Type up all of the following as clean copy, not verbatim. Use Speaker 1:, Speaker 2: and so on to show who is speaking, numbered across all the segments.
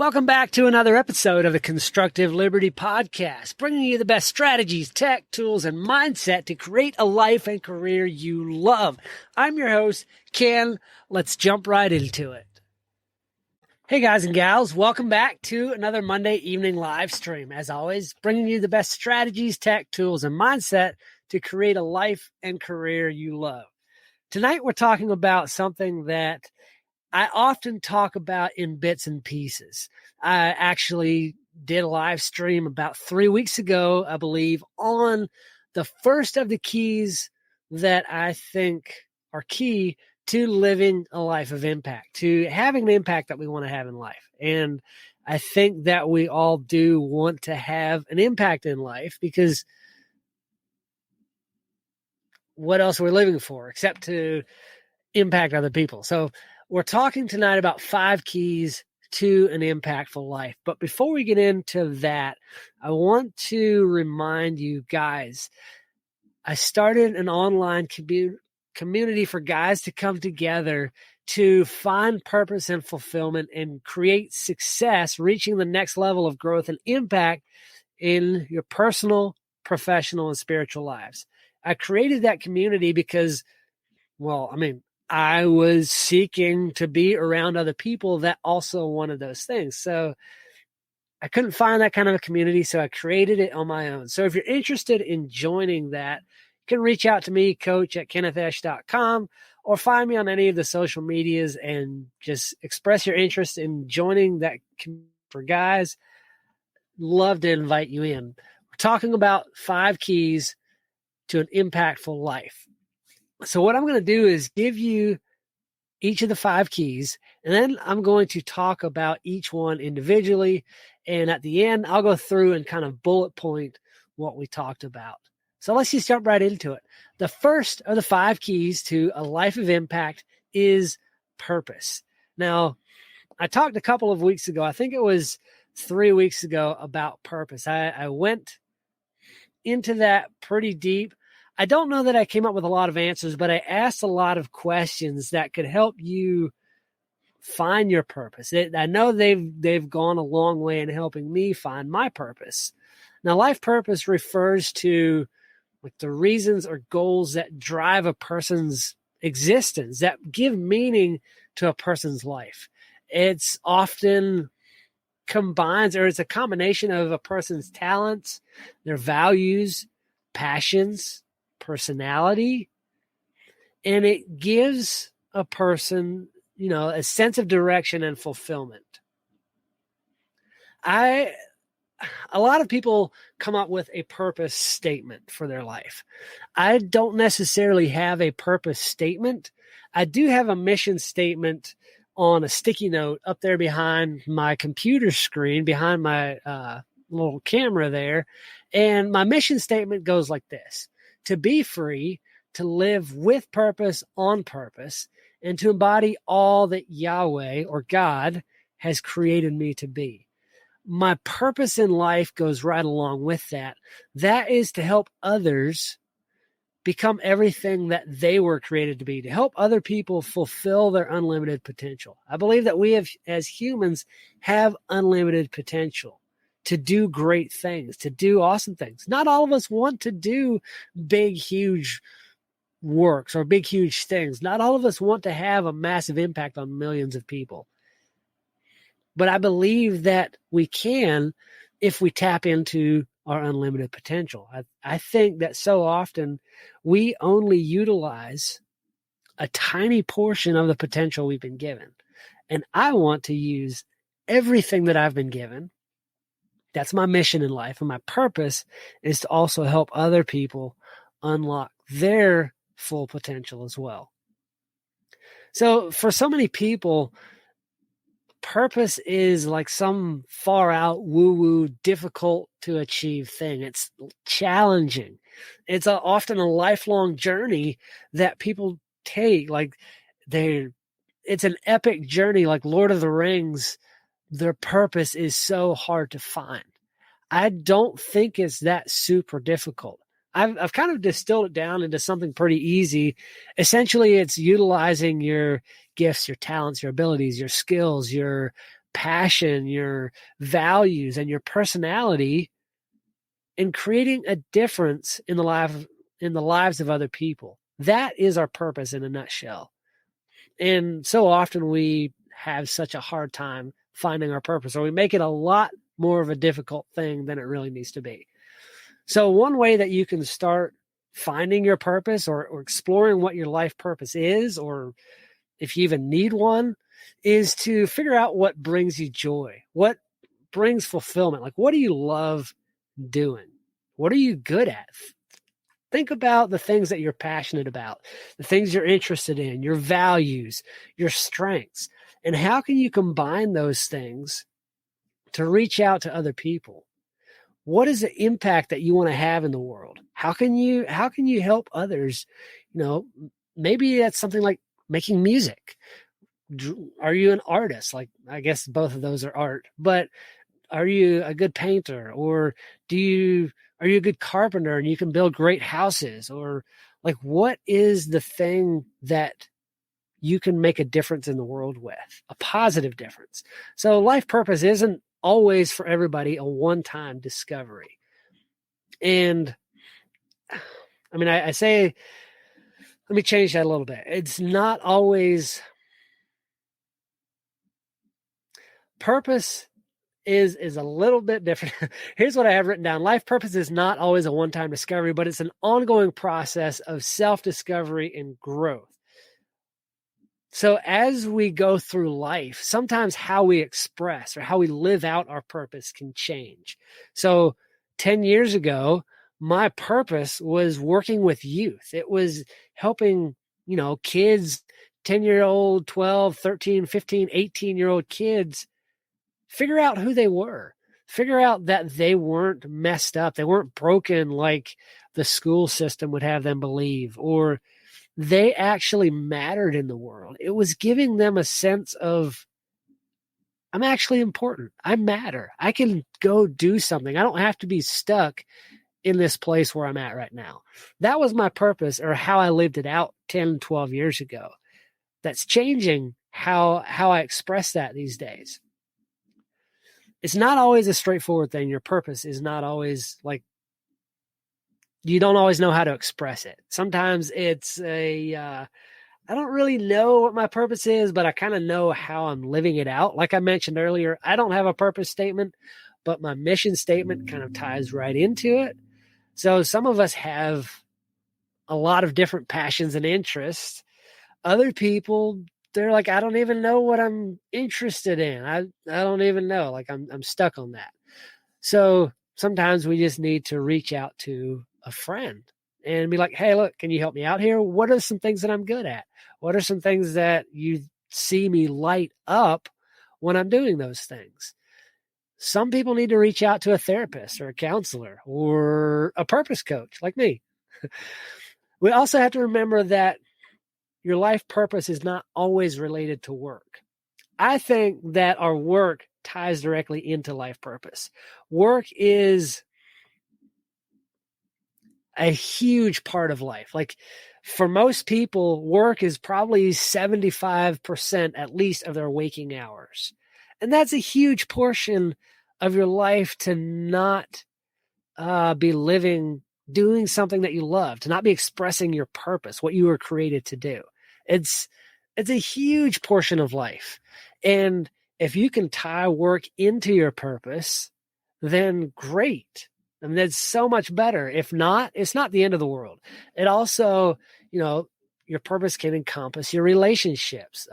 Speaker 1: Welcome back to another episode of the Constructive Liberty podcast, bringing you the best strategies, tech, tools, and mindset to create a life and career you love. I'm your host, Ken. Let's jump right into it. Hey guys and gals, welcome back to another Monday evening live stream. As always, bringing you the best strategies, tech, tools, and mindset to create a life and career you love. Tonight, we're talking about something that I often talk about in bits and pieces. I actually did a live stream about 3 weeks ago, I believe, on the first of the keys that I think are key to living a life of impact, to having the impact that we want to have in life. And I think that we all do want to have an impact in life, because what else are we living for except to impact other people? So we're talking tonight about 5 keys to an impactful life. But before we get into that, I want to remind you guys, I started an online community for guys to come together to find purpose and fulfillment and create success, reaching the next level of growth and impact in your personal, professional, and spiritual lives. I created that community because, I was seeking to be around other people that also wanted those things. So I couldn't find that kind of a community, so I created it on my own. So if you're interested in joining that, you can reach out to me, coach@kennethesh.com, or find me on any of the social medias and just express your interest in joining that community for guys. Love to invite you in. We're talking about 5 keys to an impactful life. So what I'm going to do is give you each of the 5 keys, and then I'm going to talk about each one individually. And at the end, I'll go through and kind of bullet point what we talked about. So let's just jump right into it. The first of the 5 keys to a life of impact is purpose. Now, I talked a couple of weeks ago, I think it was 3 weeks ago, about purpose. I went into that pretty deep. I don't know that I came up with a lot of answers, but I asked a lot of questions that could help you find your purpose. I know they've gone a long way in helping me find my purpose. Now, life purpose refers to the reasons or goals that drive a person's existence, that give meaning to a person's life. It's often combines, or it's a combination of a person's talents, their values, passions, personality, and it gives a person, a sense of direction and fulfillment. A lot of people come up with a purpose statement for their life. I don't necessarily have a purpose statement. I do have a mission statement on a sticky note up there behind my computer screen, behind my little camera there. And my mission statement goes like this: to be free, to live with purpose, on purpose, and to embody all that Yahweh or God has created me to be. My purpose in life goes right along with that. That is to help others become everything that they were created to be, to help other people fulfill their unlimited potential. I believe that we as humans have unlimited potential to do great things, to do awesome things. Not all of us want to do big, huge works or big, huge things. Not all of us want to have a massive impact on millions of people. But I believe that we can if we tap into our unlimited potential. I think that so often we only utilize a tiny portion of the potential we've been given. And I want to use everything that I've been given. That's my mission in life. And my purpose is to also help other people unlock their full potential as well. So for so many people, purpose is like some far out, woo-woo, difficult to achieve thing. It's challenging. It's often a lifelong journey that people take. It's an epic journey, like Lord of the Rings. Their purpose is so hard to find. I don't think it's that super difficult. I've kind of distilled it down into something pretty easy. Essentially, it's utilizing your gifts, your talents, your abilities, your skills, your passion, your values, and your personality in creating a difference in the lives of other people. That is our purpose in a nutshell. And so often we have such a hard time finding our purpose, or we make it a lot more of a difficult thing than it really needs to be. So one way that you can start finding your purpose or exploring what your life purpose is, or if you even need one, is to figure out what brings you joy, what brings fulfillment. Like, what do you love doing? What are you good at? Think about the things that you're passionate about, the things you're interested in, your values, your strengths, and how can you combine those things to reach out to other people? What is the impact that you want to have in the world? How can you help others? Maybe that's something like making music. Are you an artist? Like, I guess both of those are art, but are you a good painter, or are you a good carpenter and you can build great houses? Or like, what is the thing that you can make a difference in the world with, a positive difference? So life purpose isn't always for everybody a one-time discovery. And I mean, I say, let me change that a little bit. It's not always purpose is a little bit different. Here's what I have written down. Life purpose is not always a one-time discovery, but it's an ongoing process of self-discovery and growth. So as we go through life, sometimes how we express or how we live out our purpose can change. So 10 years ago, my purpose was working with youth. It was helping, kids, 10-year-old, 12, 13, 15, 18-year-old kids figure out who they were, figure out that they weren't messed up. They weren't broken like the school system would have them believe, or they actually mattered in the world. It was giving them a sense of, I'm actually important. I matter. I can go do something. I don't have to be stuck in this place where I'm at right now. That was my purpose, or how I lived it out 10, 12 years ago. That's changing how I express that these days. It's not always a straightforward thing. Your purpose is not always like, you don't always know how to express it. Sometimes it's I don't really know what my purpose is, but I kind of know how I'm living it out. Like I mentioned earlier, I don't have a purpose statement, but my mission statement kind of ties right into it. So some of us have a lot of different passions and interests. Other people, they're like, I don't even know what I'm interested in. I don't even know. Like I'm stuck on that. So sometimes we just need to reach out to a friend and be like, hey, look, can you help me out here? What are some things that I'm good at? What are some things that you see me light up when I'm doing those things? Some people need to reach out to a therapist or a counselor or a purpose coach like me. We also have to remember that your life purpose is not always related to work. I think that our work ties directly into life purpose. Work is a huge part of life. Like for most people, work is probably 75% at least of their waking hours. And that's a huge portion of your life to not be living, doing something that you love, to not be expressing your purpose, what you were created to do. It's a huge portion of life. And if you can tie work into your purpose, then great. I mean, that's so much better. If not, it's not the end of the world. It also, your purpose can encompass your relationships,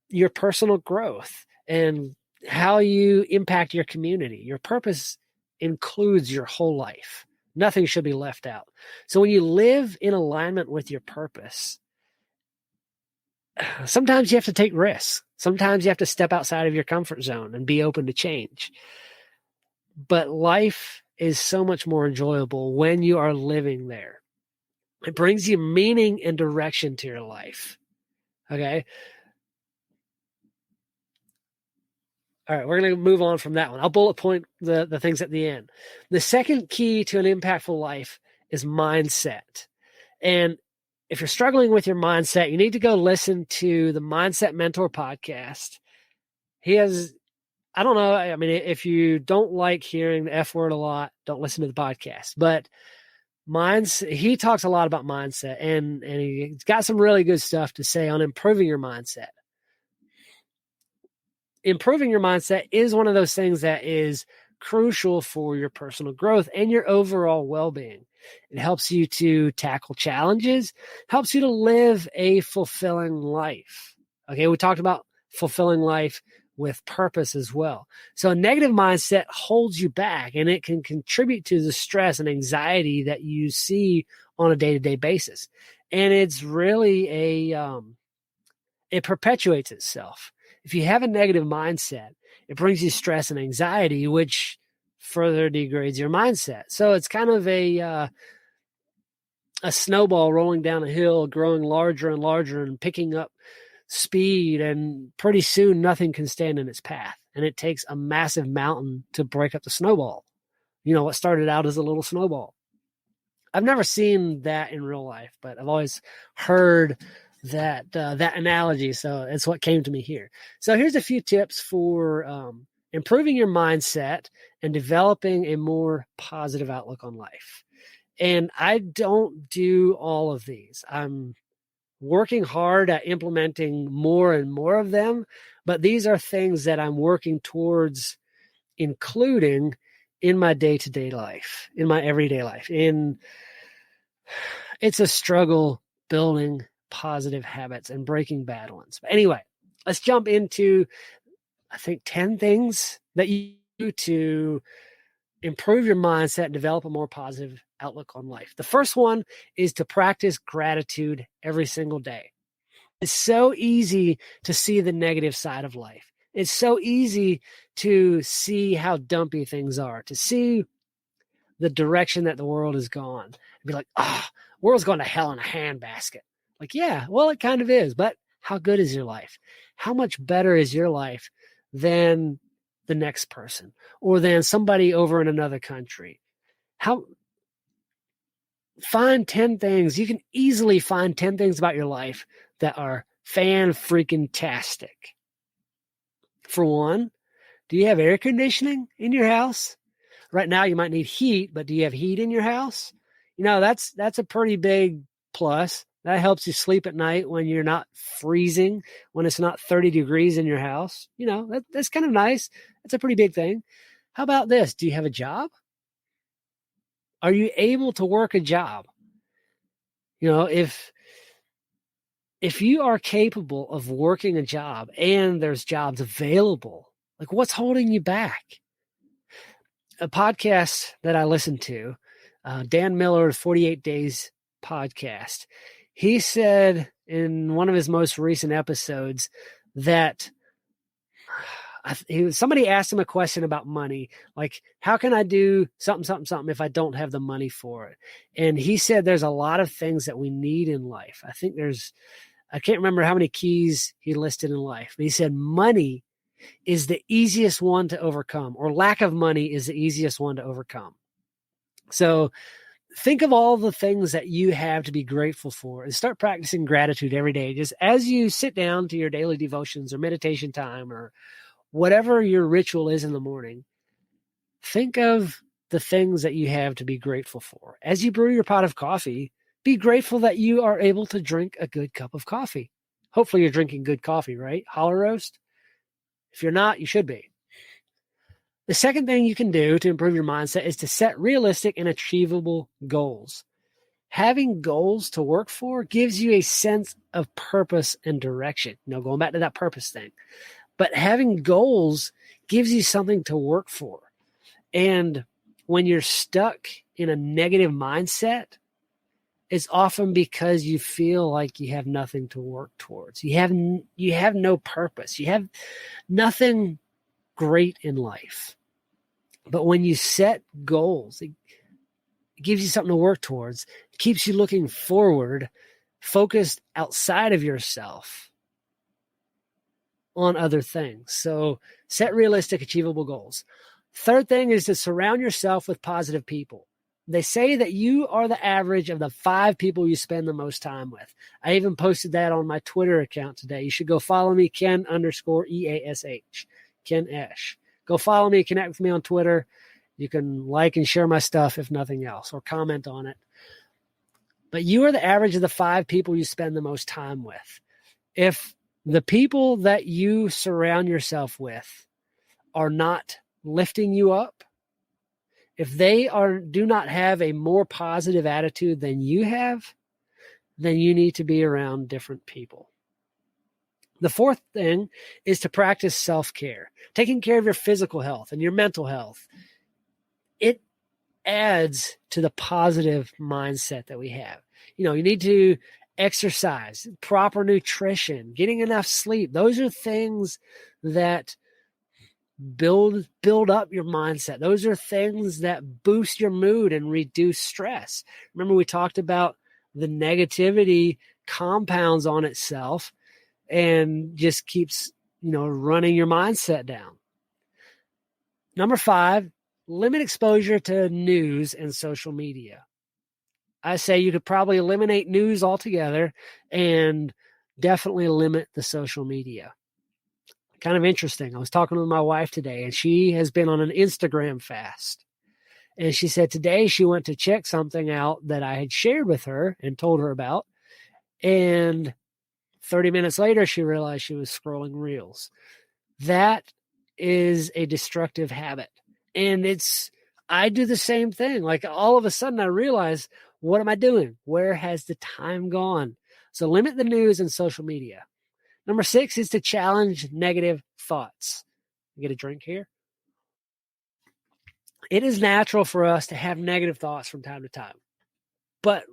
Speaker 1: your personal growth, and how you impact your community. Your purpose includes your whole life. Nothing should be left out. So when you live in alignment with your purpose, sometimes you have to take risks. Sometimes you have to step outside of your comfort zone and be open to change. But life is so much more enjoyable when you are living there. It brings you meaning and direction to your life. Okay. All right, we're going to move on from that one. I'll bullet point the things at the end. The second key to an impactful life is mindset. And if you're struggling with your mindset, you need to go listen to the Mindset Mentor podcast. He has I don't know. I mean, if you don't like hearing the F word a lot, don't listen to the podcast. But he talks a lot about mindset, and he's got some really good stuff to say on improving your mindset. Improving your mindset is one of those things that is crucial for your personal growth and your overall well-being. It helps you to tackle challenges, helps you to live a fulfilling life. Okay, we talked about fulfilling life with purpose as well. So a negative mindset holds you back, and it can contribute to the stress and anxiety that you see on a day-to-day basis. And it's really it perpetuates itself. If you have a negative mindset, it brings you stress and anxiety, which further degrades your mindset. So it's kind of a snowball rolling down a hill, growing larger and larger and picking up speed. And pretty soon nothing can stand in its path. And it takes a massive mountain to break up the snowball. What started out as a little snowball. I've never seen that in real life, but I've always heard that analogy. So it's what came to me here. So here's a few tips for improving your mindset and developing a more positive outlook on life. And I don't do all of these. I'm working hard at implementing more and more of them, but these are things that I'm working towards including in my day-to-day life, in my everyday life. It's a struggle building positive habits and breaking bad ones. But anyway, let's jump into, I think, 10 things that you do to improve your mindset and develop a more positive outlook on life. The first one is to practice gratitude every single day. It's so easy to see the negative side of life. It's so easy to see how dumpy things are, to see the direction that the world has gone, and be like, world's going to hell in a handbasket. Like, yeah, well, it kind of is, but how good is your life? How much better is your life than the next person or than somebody over in another country? Find 10 things. You can easily find 10 things about your life that are fan-freaking-tastic. For one, do you have air conditioning in your house? Right now, you might need heat, but do you have heat in your house? That's a pretty big plus. That helps you sleep at night when you're not freezing, when it's not 30 degrees in your house. That's kind of nice. That's a pretty big thing. How about this? Do you have a job? Are you able to work a job? If you are capable of working a job and there's jobs available, like, what's holding you back? A podcast that I listened to, Dan Miller's 48 Days podcast, he said in one of his most recent episodes that somebody asked him a question about money, like, how can I do something if I don't have the money for it? And he said there's a lot of things that we need in life. I can't remember how many keys he listed in life, but he said money is the easiest one to overcome, or lack of money is the easiest one to overcome. So think of all the things that you have to be grateful for and start practicing gratitude every day. Just as you sit down to your daily devotions or meditation time or whatever your ritual is in the morning, think of the things that you have to be grateful for. As you brew your pot of coffee, be grateful that you are able to drink a good cup of coffee. Hopefully you're drinking good coffee, right? Hollow roast? If you're not, you should be. The second thing you can do to improve your mindset is to set realistic and achievable goals. Having goals to work for gives you a sense of purpose and direction. Going back to that purpose thing. But having goals gives you something to work for. And when you're stuck in a negative mindset, it's often because you feel like you have nothing to work towards. You have no purpose. You have nothing great in life. But when you set goals, it gives you something to work towards. It keeps you looking forward, focused outside of yourself on other things. So set realistic, achievable goals. Third thing is to surround yourself with positive people. They say that you are the average of the 5 people you spend the most time with. I even posted that on my Twitter account today. You should go follow me, Ken_EASH, Ken Esh. Go follow me, connect with me on Twitter. You can like and share my stuff if nothing else, or comment on it. But you are the average of the 5 people you spend the most time with. If the people that you surround yourself with are not lifting you up, if they do not have a more positive attitude than you have, then you need to be around different people. The 4th thing is to practice self-care, taking care of your physical health and your mental health. It adds to the positive mindset that we have. You need to exercise, proper nutrition, getting enough sleep. Those are things that build up your mindset. Those are things that boost your mood and reduce stress. Remember, we talked about the negativity compounds on itself and just keeps, running your mindset down. Number 5, limit exposure to news and social media. I say you could probably eliminate news altogether and definitely limit the social media. Kind of interesting. I was talking with my wife today, and she has been on an Instagram fast. And she said today she went to check something out that I had shared with her and told her about. And 30 minutes later, she realized she was scrolling reels. That is a destructive habit. And I do the same thing. Like all of a sudden I realize, what am I doing? Where has the time gone? So limit the news and social media. Number 6 is to challenge negative thoughts. Get a drink here. It is natural for us to have negative thoughts from time to time. But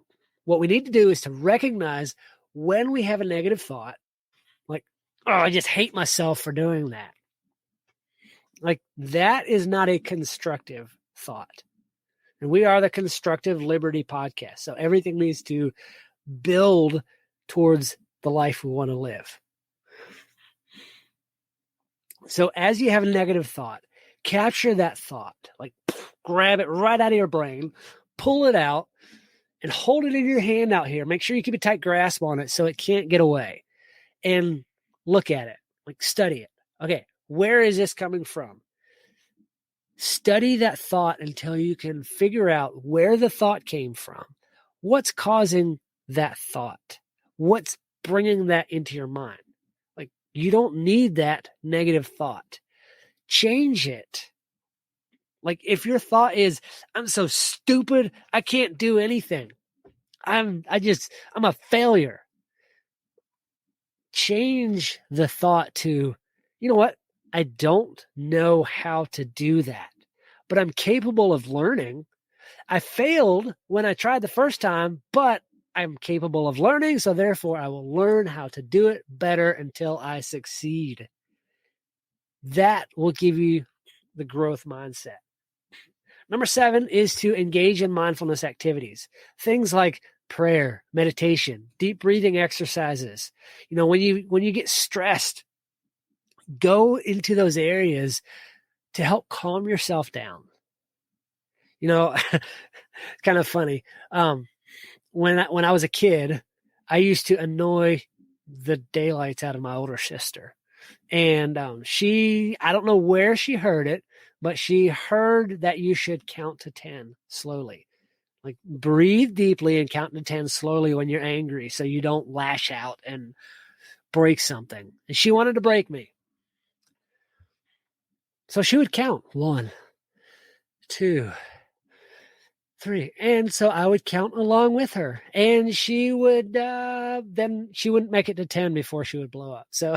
Speaker 1: what we need to do is to recognize when we have a negative thought, like, oh, I just hate myself for doing that. Like, that is not a constructive thought. And we are the Constructive Liberty podcast. So everything needs to build towards the life we want to live. So as you have a negative thought, capture that thought, like grab it right out of your brain, pull it out, and hold it in your hand out here. Make sure you keep a tight grasp on it so it can't get away. And look at it, like study it. Okay, where is this coming from? Study that thought until you can figure out where the thought came from. What's causing that thought? What's bringing that into your mind? Like, you don't need that negative thought. Change it. Like, if your thought is, I'm so stupid, I can't do anything. I'm a failure. Change the thought to, you know what? I don't know how to do that, but I'm capable of learning. I failed when I tried the first time, but I'm capable of learning. So therefore I will learn how to do it better until I succeed. That will give you the growth mindset. Number 7 is to engage in mindfulness activities. Things like prayer, meditation, deep breathing exercises. When you get stressed, go into those areas to help calm yourself down. Kind of funny. When I was a kid, I used to annoy the daylights out of my older sister. And I don't know where she heard it, but she heard that you should count to 10 slowly. Like, breathe deeply and count to 10 slowly when you're angry so you don't lash out and break something. And she wanted to break me. So she would count 1, 2, 3. And so I would count along with her. And she would, then she wouldn't make it to 10 before she would blow up. So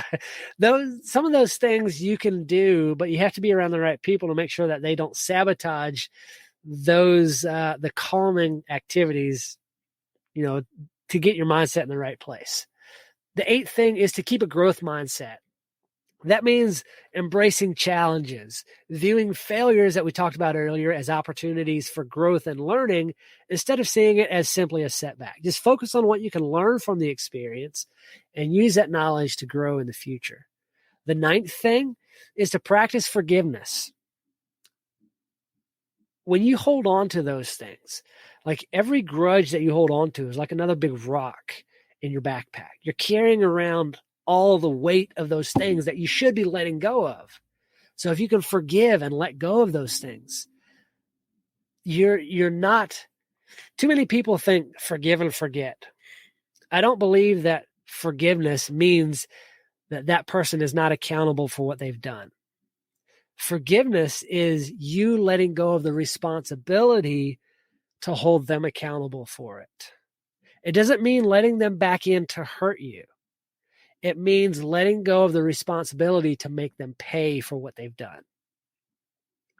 Speaker 1: some of those things you can do, but you have to be around the right people to make sure that they don't sabotage those, the calming activities, to get your mindset in the right place. The 8th thing is to keep a growth mindset. That means embracing challenges, viewing failures that we talked about earlier as opportunities for growth and learning instead of seeing it as simply a setback. Just focus on what you can learn from the experience and use that knowledge to grow in the future. The 9th thing is to practice forgiveness. When you hold on to those things, like every grudge that you hold on to is like another big rock in your backpack. You're carrying around all the weight of those things that you should be letting go of. So if you can forgive and let go of those things, you're not, too many people think forgive and forget. I don't believe that forgiveness means that that person is not accountable for what they've done. Forgiveness is you letting go of the responsibility to hold them accountable for it. It doesn't mean letting them back in to hurt you. It means letting go of the responsibility to make them pay for what they've done.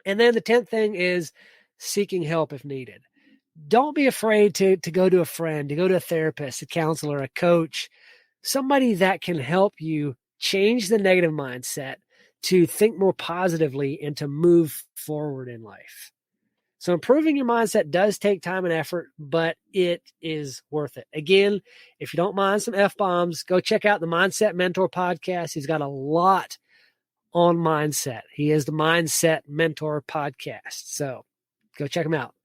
Speaker 1: And then the 10th thing is seeking help if needed. Don't be afraid to go to a friend, to go to a therapist, a counselor, a coach, somebody that can help you change the negative mindset to think more positively and to move forward in life. So improving your mindset does take time and effort, but it is worth it. Again, if you don't mind some F-bombs, go check out the Mindset Mentor podcast. He's got a lot on mindset. He is the Mindset Mentor podcast. So go check him out.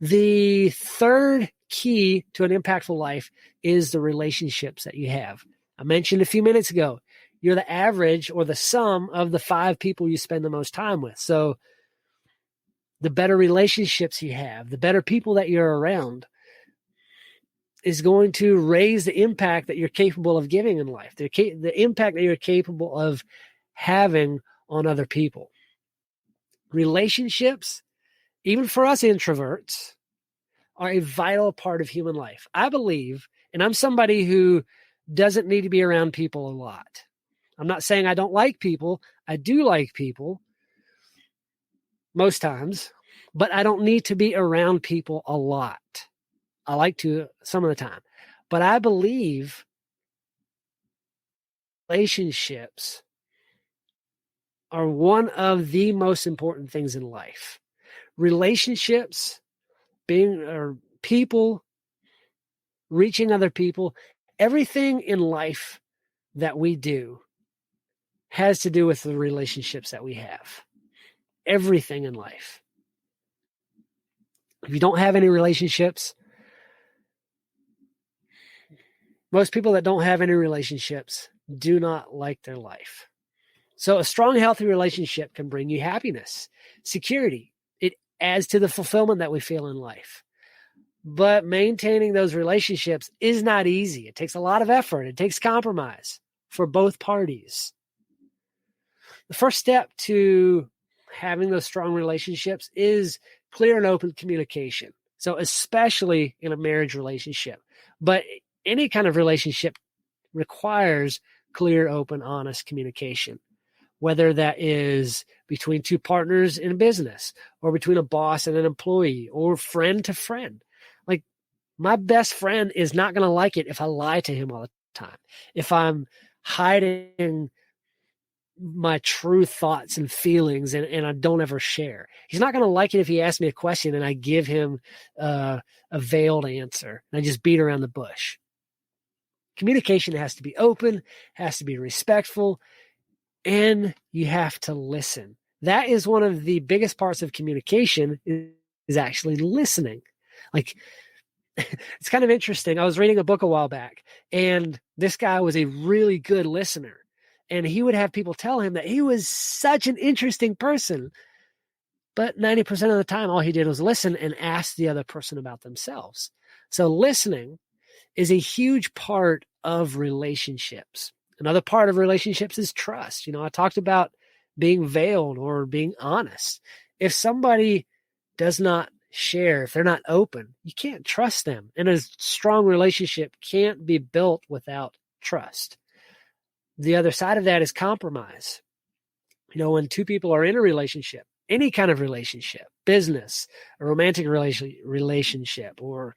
Speaker 1: The third key to an impactful life is the relationships that you have. I mentioned a few minutes ago, you're the average or the sum of the 5 people you spend the most time with. So the better relationships you have, the better people that you're around is going to raise the impact that you're capable of giving in life, the impact that you're capable of having on other people. Relationships, even for us introverts, are a vital part of human life. I believe, and I'm somebody who doesn't need to be around people a lot. I'm not saying I don't like people. I do like people most times, but I don't need to be around people a lot. I like to some of the time. But I believe relationships are one of the most important things in life. Relationships, people, reaching other people, everything in life that we do has to do with the relationships that we have. Everything in life. If you don't have any relationships, most people that don't have any relationships do not like their life. So a strong, healthy relationship can bring you happiness, security. It adds to the fulfillment that we feel in life. But maintaining those relationships is not easy. It takes a lot of effort. It takes compromise for both parties. The first step to having those strong relationships is clear and open communication. So especially in a marriage relationship, but any kind of relationship requires clear, open, honest communication, whether that is between two partners in a business or between a boss and an employee or friend to friend. Like my best friend is not going to like it if I lie to him all the time. If I'm hiding my true thoughts and feelings and I don't ever share. He's not going to like it if he asks me a question and I give him a veiled answer and I just beat around the bush. Communication has to be open, has to be respectful, and you have to listen. That is one of the biggest parts of communication is actually listening. Like it's kind of interesting. I was reading a book a while back and this guy was a really good listener. And he would have people tell him that he was such an interesting person. But 90% of the time, all he did was listen and ask the other person about themselves. So listening is a huge part of relationships. Another part of relationships is trust. I talked about being veiled or being honest. If somebody does not share, if they're not open, you can't trust them. And a strong relationship can't be built without trust. The other side of that is compromise. When two people are in a relationship, any kind of relationship, business, a romantic relationship, or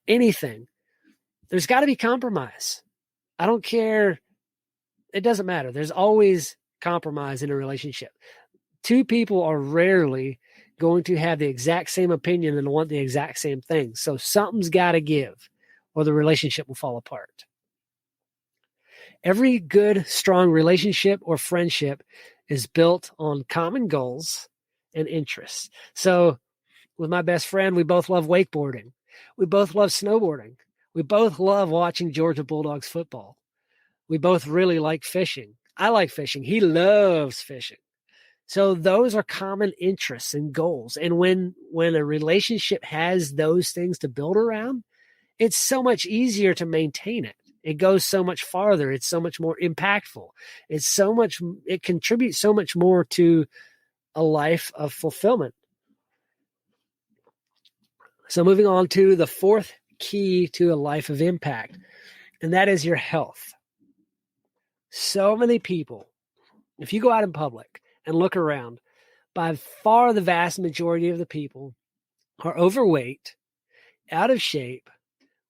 Speaker 1: anything, there's got to be compromise. I don't care. It doesn't matter. There's always compromise in a relationship. Two people are rarely going to have the exact same opinion and want the exact same thing. So something's got to give or the relationship will fall apart. Every good, strong relationship or friendship is built on common goals and interests. So with my best friend, we both love wakeboarding. We both love snowboarding. We both love watching Georgia Bulldogs football. We both really like fishing. I like fishing. He loves fishing. So those are common interests and goals. And when a relationship has those things to build around, it's so much easier to maintain it. It goes so much farther. It's so much more impactful. It contributes so much more to a life of fulfillment. So moving on to the fourth key to a life of impact, and that is your health. So many people, if you go out in public and look around, by far the vast majority of the people are overweight, out of shape,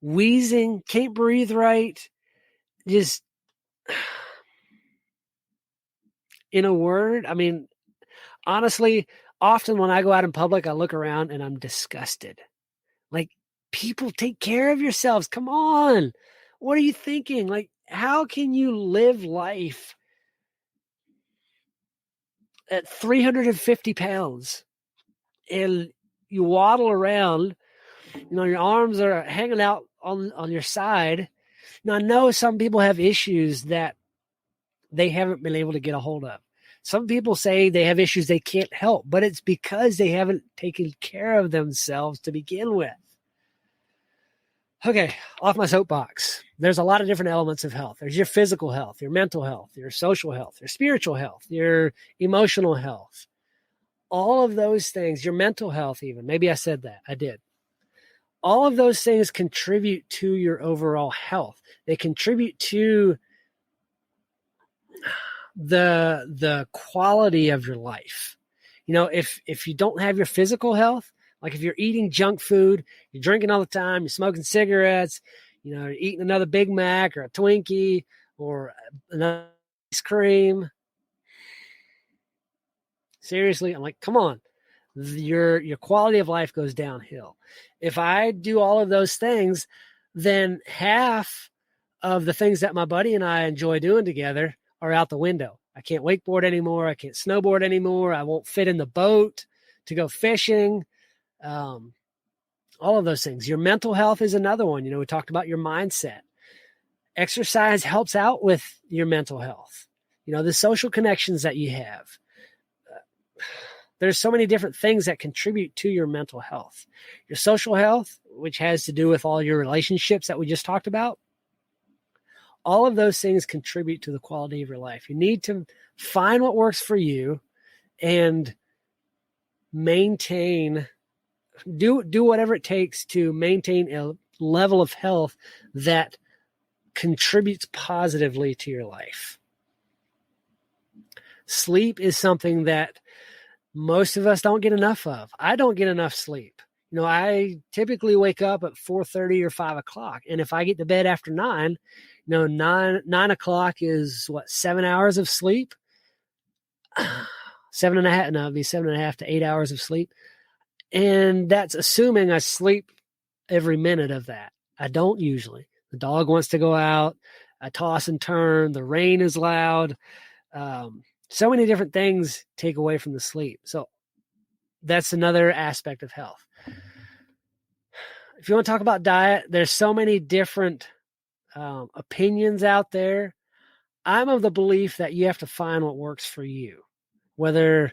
Speaker 1: wheezing, can't breathe right, just in a word, I mean, honestly, often when I go out in public, I look around and I'm disgusted. Like, people, take care of yourselves. Come on. What are you thinking? Like, how can you live life at 350 pounds and you waddle around, your arms are hanging out on your side? Now, I know some people have issues that they haven't been able to get a hold of. Some people say they have issues they can't help, but it's because they haven't taken care of themselves to begin with. Okay, off my soapbox. There's a lot of different elements of health. There's your physical health, your mental health, your social health, your spiritual health, your emotional health. All of those things, your mental health even. Maybe I said that. I did. All of those things contribute to your overall health. They contribute to the quality of your life. If you don't have your physical health, like if you're eating junk food, you're drinking all the time, you're smoking cigarettes, you're eating another Big Mac or a Twinkie or another ice cream. Seriously, I'm like, come on. Your quality of life goes downhill. If I do all of those things, then half of the things that my buddy and I enjoy doing together are out the window. I can't wakeboard anymore. I can't snowboard anymore. I won't fit in the boat to go fishing. All of those things. Your mental health is another one. We talked about your mindset. Exercise helps out with your mental health. The social connections that you have. There's so many different things that contribute to your mental health. Your social health, which has to do with all your relationships that we just talked about. All of those things contribute to the quality of your life. You need to find what works for you and do whatever it takes to maintain a level of health that contributes positively to your life. Sleep is something that most of us don't get enough of. I don't get enough sleep. I typically wake up at 4:30 or 5 o'clock. And if I get to bed after 9, 9 o'clock is 7 hours of sleep? 7.5, no, it'd be 7.5 to 8 hours of sleep. And that's assuming I sleep every minute of that. I don't usually. The dog wants to go out. I toss and turn. The rain is loud. So many different things take away from the sleep. So that's another aspect of health. If you want to talk about diet, there's so many different opinions out there. I'm of the belief that you have to find what works for you. Whether,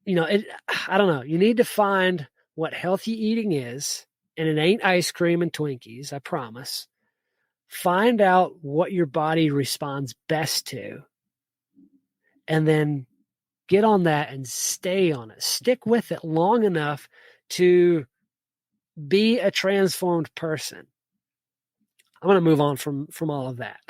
Speaker 1: I don't know. You need to find what healthy eating is, and it ain't ice cream and Twinkies, I promise. Find out what your body responds best to, and then get on that and stay on it. Stick with it long enough to be a transformed person. I'm going to move on from all of that.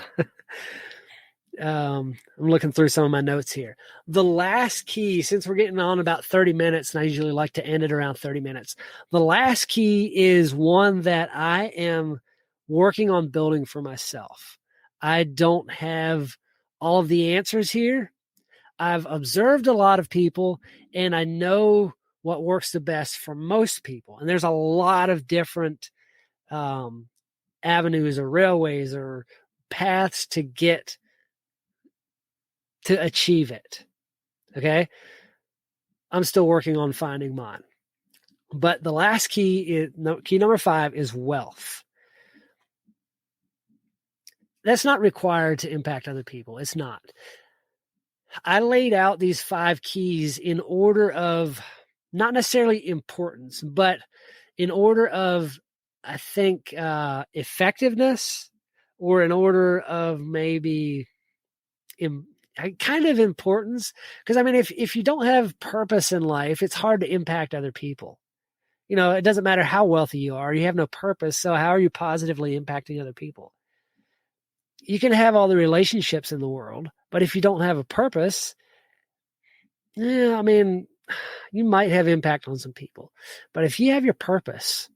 Speaker 1: I'm looking through some of my notes here. The last key, since we're getting on about 30 minutes, and I usually like to end it around 30 minutes, the last key is one that I am working on building for myself. I don't have all of the answers here. I've observed a lot of people, and I know what works the best for most people. And there's a lot of different avenues or railways or paths to achieve it. Okay. I'm still working on finding mine. But the last key number 5 is wealth. That's not required to impact other people. It's not. I laid out these 5 keys in order of not necessarily importance, but in order of, I think, effectiveness, or in order of maybe kind of importance. Because I mean, if you don't have purpose in life, it's hard to impact other people. It doesn't matter how wealthy you are, you have no purpose. So how are you positively impacting other people? You can have all the relationships in the world, but if you don't have a purpose, I mean, you might have impact on some people. But if you have your purpose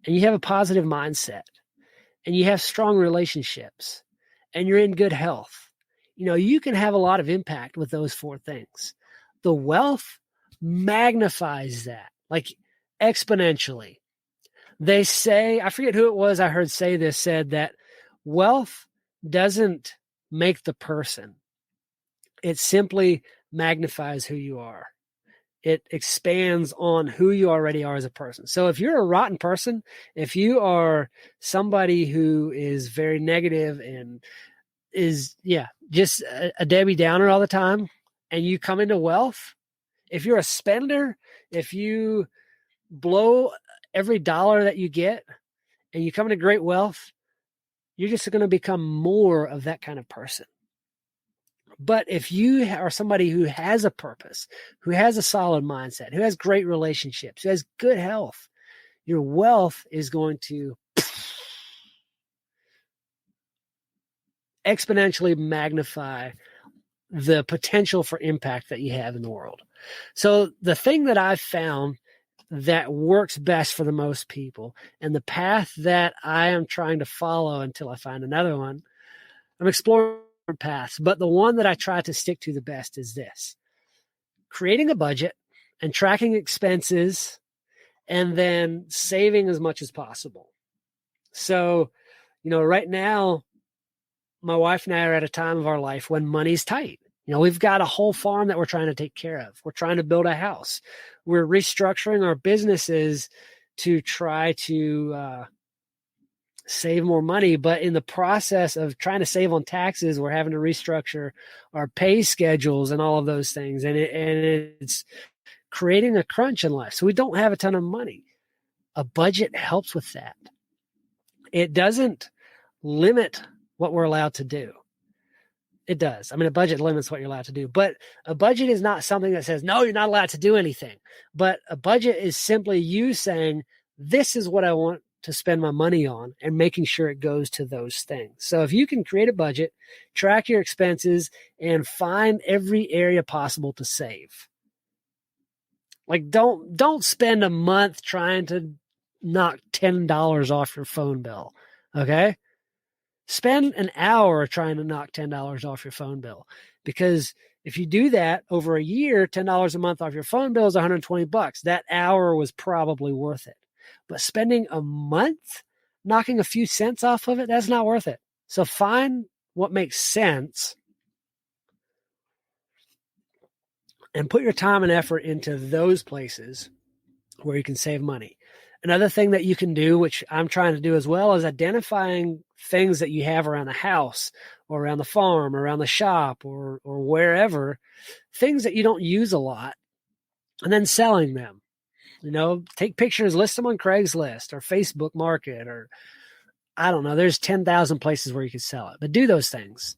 Speaker 1: and you have a positive mindset and you have strong relationships and you're in good health, you can have a lot of impact with those 4 things. The wealth magnifies that, like exponentially. They say, I forget who it was I heard say this, said that wealth doesn't make the person. It simply magnifies who you are. It expands on who you already are as a person. So if you're a rotten person, if you are somebody who is very negative and is, just a Debbie Downer all the time, and you come into wealth, if you're a spender, if you blow every dollar that you get and you come into great wealth, you're just going to become more of that kind of person. But if you are somebody who has a purpose, who has a solid mindset, who has great relationships, who has good health, your wealth is going to exponentially magnify the potential for impact that you have in the world. So the thing that I've found that works best for the most people, and the path that I am trying to follow until I find another one, I'm exploring paths, but the one that I try to stick to the best is this: creating a budget and tracking expenses, and then saving as much as possible. So, right now, my wife and I are at a time of our life when money's tight. We've got a whole farm that we're trying to take care of. We're trying to build a house. We're restructuring our businesses to try to save more money. But in the process of trying to save on taxes, we're having to restructure our pay schedules and all of those things. And it's creating a crunch in life. So we don't have a ton of money. A budget helps with that. It doesn't limit what we're allowed to do. It does. I mean, a budget limits what you're allowed to do, but a budget is not something that says, no, you're not allowed to do anything. But a budget is simply you saying, this is what I want to spend my money on, and making sure it goes to those things. So if you can create a budget, track your expenses, and find every area possible to save. Like don't spend a month trying to knock $10 off your phone bill. Okay? Spend an hour trying to knock $10 off your phone bill, because if you do that over a year, $10 a month off your phone bill is $120. That hour was probably worth it. But spending a month knocking a few cents off of it, that's not worth it. So find what makes sense and put your time and effort into those places where you can save money. Another thing that you can do, which I'm trying to do as well, is identifying things that you have around the house or around the farm, or around the shop, or wherever, things that you don't use a lot, and then selling them. Take pictures, list them on Craigslist or Facebook Market, or I don't know. There's 10,000 places where you can sell it, but do those things.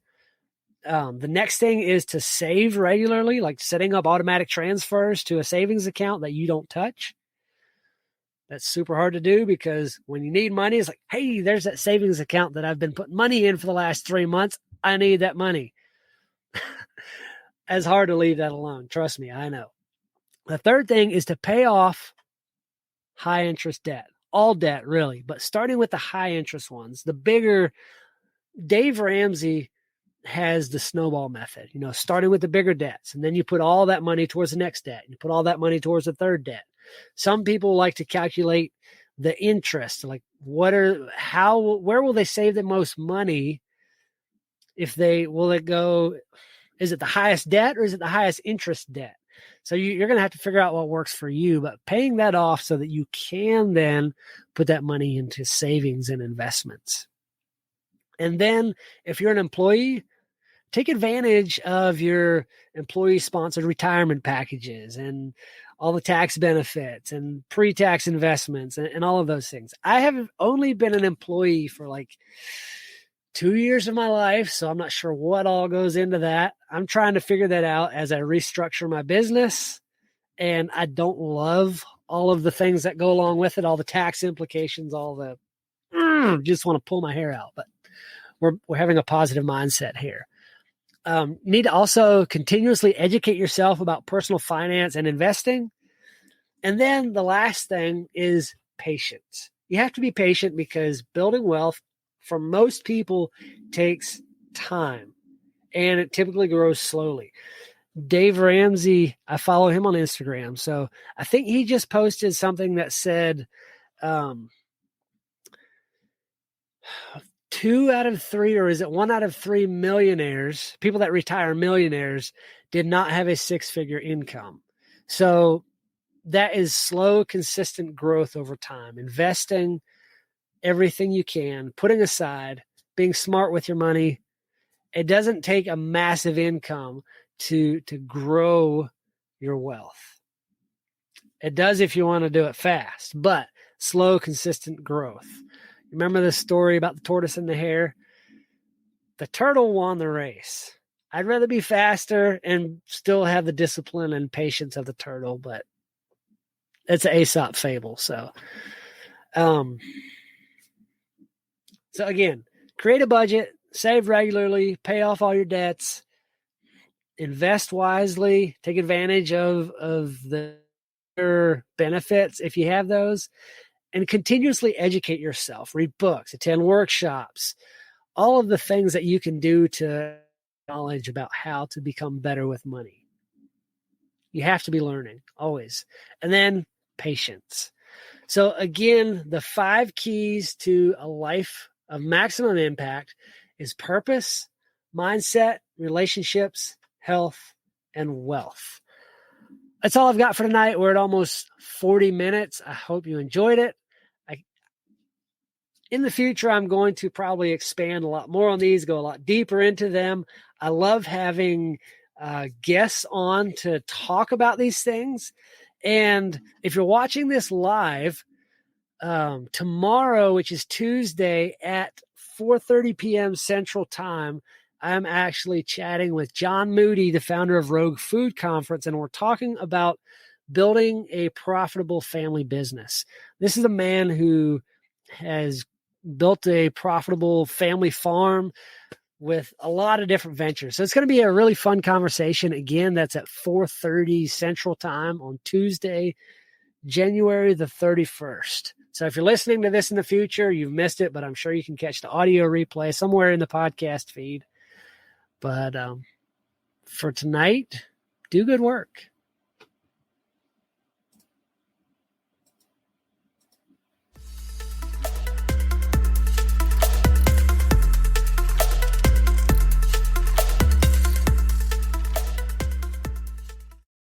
Speaker 1: The next thing is to save regularly, like setting up automatic transfers to a savings account that you don't touch. That's super hard to do, because when you need money, it's like, hey, there's that savings account that I've been putting money in for the last 3 months. I need that money. It's hard to leave that alone. Trust me, I know. The third thing is to pay off high interest debt. All debt, really, but starting with the high interest ones. The bigger, Dave Ramsey has the snowball method, starting with the bigger debts, and then you put all that money towards the next debt. You put all that money towards the third debt. Some people like to calculate the interest, like where will they save the most money? Is it the highest debt or is it the highest interest debt? So you're going to have to figure out what works for you, but paying that off so that you can then put that money into savings and investments. And then if you're an employee, take advantage of your employee-sponsored retirement packages and all the tax benefits and pre-tax investments and all of those things. I have only been an employee for like 2 years of my life, so I'm not sure what all goes into that. I'm trying to figure that out as I restructure my business, and I don't love all of the things that go along with it, all the tax implications, all the just want to pull my hair out, but we're having a positive mindset here. Need to also continuously educate yourself about personal finance and investing. And then the last thing is patience. You have to be patient because building wealth for most people takes time, and it typically grows slowly. Dave Ramsey, I follow him on Instagram. So I think he just posted something that said 2 out of 3, or is it 1 out of 3 millionaires, people that retire millionaires, did not have a 6-figure income. So that is slow, consistent growth over time, investing everything you can, putting aside, being smart with your money. It doesn't take a massive income to grow your wealth. It does if you want to do it fast, but slow, consistent growth. Remember the story about the tortoise and the hare? The turtle won the race. I'd rather be faster and still have the discipline and patience of the turtle, but it's an Aesop fable. So again, create a budget, save regularly, pay off all your debts, invest wisely, take advantage of the benefits if you have those, and continuously educate yourself, read books, attend workshops, all of the things that you can do to knowledge about how to become better with money. You have to be learning always. And then patience. So again, the 5 keys to a life of maximum impact is purpose, mindset, relationships, health, and wealth. That's all I've got for tonight. We're at almost 40 minutes. I hope you enjoyed it. In the future, I'm going to probably expand a lot more on these, go a lot deeper into them. I love having guests on to talk about these things. And if you're watching this live, tomorrow, which is Tuesday at 4:30 p.m. Central Time, I'm actually chatting with John Moody, the founder of Rogue Food Conference, and we're talking about building a profitable family business. This is a man who has built a profitable family farm with a lot of different ventures. So it's going to be a really fun conversation. Again, that's at 4:30 Central Time on Tuesday, January the 31st. So if you're listening to this in the future, you've missed it, but I'm sure you can catch the audio replay somewhere in the podcast feed. But for tonight, do good work.